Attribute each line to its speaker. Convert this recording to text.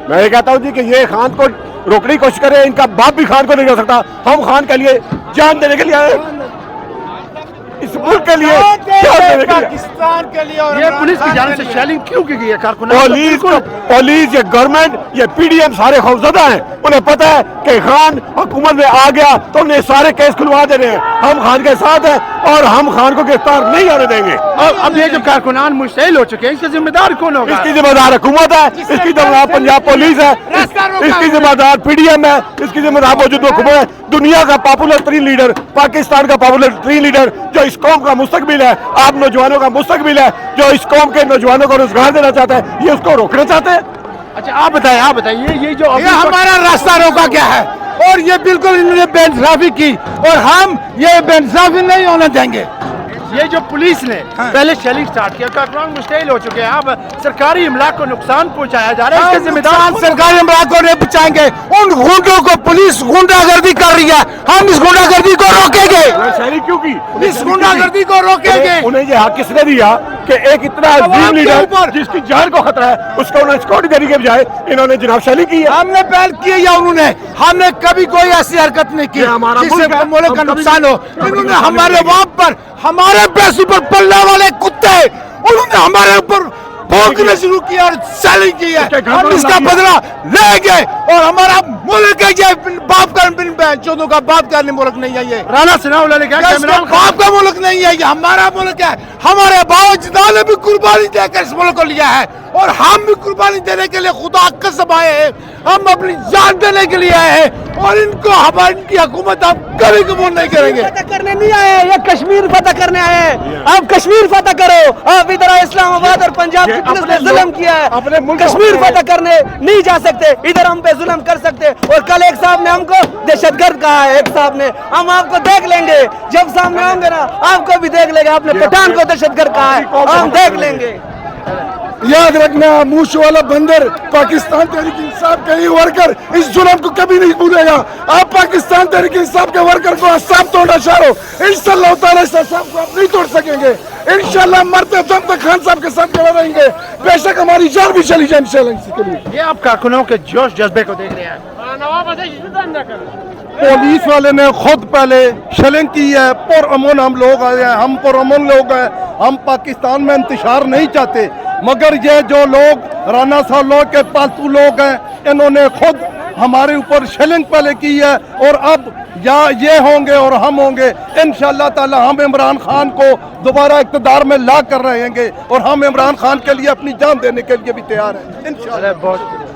Speaker 1: میں یہ کہتا ہوں جی کہ یہ خان کو روکنے کی کوشش کرے, ان کا باپ بھی خان کو نہیں روک سکتا. ہم خان کے لیے جان دینے کے لیے آئے, اس ملک کے لیے جان دینے کے لیے.
Speaker 2: پاکستان کے لیے.
Speaker 3: یہ پولیس کی جانب سے شیلنگ کیوں کی گئی ہے کارکنوں؟
Speaker 1: پولیس یہ گورنمنٹ یہ پی ڈی ایم سارے خوفزدہ ہیں. انہیں پتہ ہے کہ خان حکومت میں آ گیا تو انہیں سارے کیس کھلوا دے رہے ہیں. ہم خان کے ساتھ ہیں اور ہم خان کو گرفتار نہیں ہونے دیں گے.
Speaker 3: اب یہ جو کارکنان مشتعل ہو چکے ہیں, اس کا ذمہ دار کون ہوگا؟
Speaker 1: اس کی ذمہ دار حکومت ہے, اس کی ذمہ دار پنجاب پولیس ہے, اس کی ذمہ دار پی ڈی ایم ہے, اس کی ذمہ دار موجودہ حکومت ہے. دنیا کا پاپولر ترین لیڈر, پاکستان کا پاپولر ترین لیڈر, جو اس قوم کا مستقبل ہے, آپ نوجوانوں کا مستقبل ہے, جو اس قوم کے نوجوانوں کو روزگار دینا چاہتا ہے, یہ اس کو روکنا چاہتے ہیں.
Speaker 3: اچھا آپ بتائیں یہ جو
Speaker 2: یہ ہمارا راستہ روکا گیا ہے اور یہ بالکل انہوں نے بے انصافی کی اور ہم یہ بے انصافی نہیں ہونے دیں گے.
Speaker 3: یہ جو پولیس نے پہلے شیلنگ سٹارٹ کیا, کارکنان مشتعل ہو چکے ہیں, اب سرکاری املاک کو نقصان پہنچایا جا رہا ہے, اس کے ذمہ دار
Speaker 2: سرکاری املاک کو نہیں بچائیں گے. ان غنڈوں کو پولیس غنڈا گردی کر رہی ہے, ہم اس غنڈا گردی کو روکیں گے.
Speaker 1: شہری کیوں کی
Speaker 2: اس غنڈا گردی کو روکیں گے.
Speaker 1: انہیں یہ حق کس نے دیا کہ ایک اتنا عظیم لیڈر جس کی جان کو خطرہ ہے, اس کو انہیں سیکورٹی دینے کے بجائے انہوں نے جناب شیلی کی ہے.
Speaker 2: ہم نے پہل کی یا انہوں نے, ہم نے کبھی کوئی ایسی حرکت نہیں کی جس سے ملک کا نقصان ہو. انہوں نے ہمارے وہاں پر ہمارے پیسوں پر پلنے والے کتے, انہوں نے ہمارے اوپر بھونکنا شروع کیا اور سیلنگ کی ہے. ہم اس کا بدلہ لیں گے اور ہمارا ملک ہے یہ باپ کا چودوں کا باپ کا ملک نہیں ہے. یہ
Speaker 3: رانا ثناءاللہ نے کہا کہ
Speaker 2: باپ کا ملک نہیں ہے, یہ ہمارا ملک ہے. ہمارے باپ اجداد نے بھی قربانی دے کر اس ملک کو لیا ہے اور ہم بھی قربانی دینے کے لیے خدا قسم آئے ہیں. ہم اپنی جان دینے کے لیے آئے ہیں اور ان کو ہماری ان کی حکومت ہم کبھی قبول نہیں کریں گے.
Speaker 4: فتح کرنے نہیں آئے, یہ کشمیر فتح کرنے آئے ہیں. آپ کشمیر فتح کرو. آپ ادھر اسلام آباد اور پنجاب کی پولیس نے ظلم کیا ہے, کشمیر فتح کرنے نہیں جا سکتے, ادھر ہم پہ ظلم کر سکتے. اور کل ایک صاحب نے ہم کو دہشت گرد کہا ہے, ایک صاحب نے, ہم آپ کو دیکھ لیں گے جب سامنے ہوں گے نا, آپ کو بھی دیکھ لیں گے. آپ نے پٹھان کو دہشت گرد کہا ہے, ہم دیکھ لیں گے.
Speaker 2: یاد رکھنا, موش والا بندر پاکستان تحریک انصاف کے ہی ورکر اس ظلم کو کبھی نہیں بھولے گا. آپ پاکستان تحریک انصاف کے ورکر کو اعصاب توڑنا چاہو, انشاءاللہ تعالی اس اعصاب کو آپ نہیں توڑ سکیں گے. انشاءاللہ مرتے دم تک خان صاحب کے ساتھ کھڑے رہیں گے, بے شک ہماری جان بھی چلی جائے انشاءاللہ. اسی کے لیے
Speaker 3: یہ آپ کارکنوں کے جوش جذبے کو دیکھ رہے ہیں.
Speaker 5: پولیس والے نے خود پہلے شیلنگ کی ہے. پر امن ہم لوگ آئے ہیں, ہم پر امن لوگ ہیں, ہم پاکستان میں انتشار نہیں چاہتے. مگر یہ جو لوگ رانا صاحب کے پالتو لوگ ہیں, انہوں نے خود ہمارے اوپر شیلنگ پہلے کی ہے اور اب یا یہ ہوں گے اور ہم ہوں گے. انشاءاللہ تعالی ہم عمران خان کو دوبارہ اقتدار میں لا کر رہیں گے اور ہم عمران خان کے لیے اپنی جان دینے کے لیے بھی تیار ہیں انشاءاللہ.